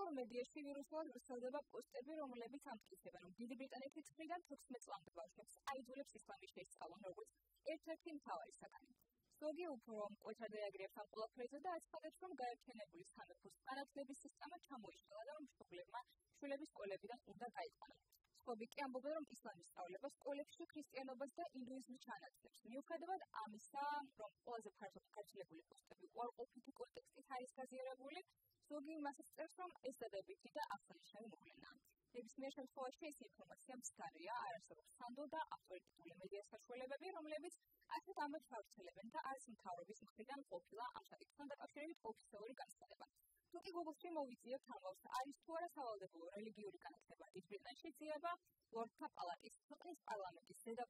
სოციალურ მედიაში ვირუსულად ვრცელდება პოსტები, რომლებიც ამტკიცებენ, რომ დიდი ბრიტანეთის მხრიდან 16 წლამდე ბავშვებს აიძულებს ისლამი შეისწავლონ, როგორც ერთ-ერთი მთავარი საგანი. ზოგი უფრო მკვეთრად რეაგირებს ამ ყველაფერზე და აცხადებს, რომ გაერთიანებული სამეფოს განათლების სისტემა ჩამოიშალა და რომ მშობლებმა შვილების სკოლებიდან უნდა გაიყვანონ. სხვები კი ამბობენ, რომ ისლამის სწავლება სკოლებში ქრისტიანობას და ინდუიზმს ჩაანაცვლებს. მიუხედავად ამისა, რომ ყველაზე ფართოდ გავრცელებული პოსტები უარყოფითი კონტექსტით არის გაზიარებული, ზოგი იმასაც წერს, რომ ეს დადებითი და აღსანიშნავი მოვლენაა. ნებისმიერ შემთხვევაში ეს ინფორმაცია მცდარია, არ არსებობს სანდო და ავტორიტეტული მედიას საშუალებები, რომლებიც ასეთ ამბებს ავრცელებენ და არც მთავრობის მხრიდან ყოფილა ამ საკითხთან დაკავშირებით ოფიციალური განცხადება. თუკი Google-ში მოვიძიებთ ამბავს, არის თუ არა სავალდებულო რელიგიური განათლება დიდ ბრიტანეთში, ძიება ლორდთა პალატის, ქვეყნის პარლამენტის ზედა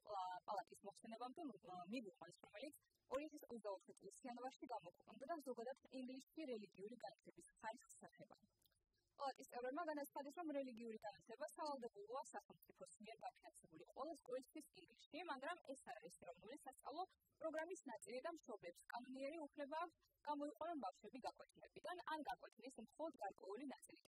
პალატის მოხსენებამდე მიგუყვანს, რომელიც 2024 წლის იანვარში გამოქვეყნდა და ზოგადად ინგლისში რელიგიური განათლების ხარისხს ეხება. პალატის წევრებმა განაცხადეს, რომ რელიგიური განათლება სავალდებულოა სახელმწიფოს მიერ დაფინანსებული ყველა სკოლისთვის ინგლისში, მაგრამ ეს არ არის ეროვნული სასწავლო პროგრამის ნაწილი და მშობლებს კანონიერი უფლება აქვს გამოიყვანონ ბავშვები გაკვეთილებიდან ან გაკვეთილის მხოლოდ გარკვეული ნაწილი.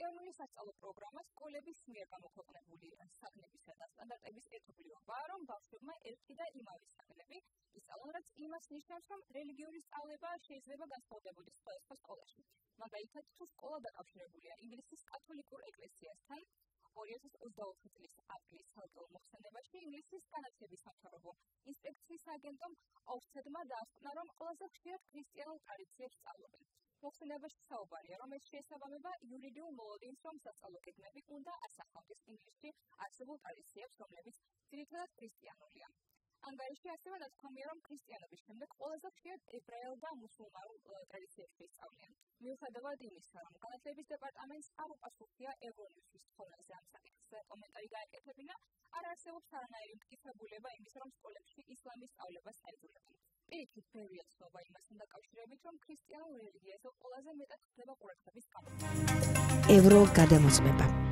ეროვნული სასწავლო პროგრამა სკოლების მიერ გამოქვეყნებული საგნებისა და სტანდარტების ერთობლიობაა, რომ ბავშვებმა ერთი და იმავე საგნები ისწავლონ, რაც იმას ნიშნავს, რომ რელიგიური სწავლება შეიძლება განსხვავდებოდეს სხვადასხვა სკოლაში. მაგალითად, თუ სკოლა დაკავშირებულია ინგლისის კათოლიკურ ეკლესიასთან, 2024 წლის აპრილის ცალკეულ მოხსენებაში ინგლისის განათლების სამთავრობო ინსპექციის აგენტომ ოფცედმა დაასკვნა, რომ ყველაზე ხშირად ქრისტიანულ ტრადიციებს სწავლობენ. მოხსენებაში საუბარია, რომ ეს შეესაბამება იურიდიულ მოლოდინს, რომ სასწავლო გეგმები უნდა ასახავდეს ინგლისში არსებულ ტრადიციებს, რომლებიც ძირითადად ქრისტიანულია. ანგარიში ასევე ნათქვამია, რომ ქრისტიანობის შემდეგ ყველაზე ხშირად ებრაელ და მუსულმანურ ტრადიციებს შეისწავლიან. მიუხედავად იმისა, რომ განათლების დეპარტამენტს არ უპასუხია ევრონიუსის თხოვნაზე ამ საკითხზე კომენტარი გააკეთებინა, არ არსებობს არანაირი მტკიცებულება იმის, რომ სკოლებში ისლამის სწავლებას აიძულებენ. პირიქით, ბევრია ცნობა იმასთან დაკავშირებით, რომ ქრისტიანულ რელიგიაზე ყველაზე მეტად ხდება ყურადღების გამო. ევრო გადამოწმება.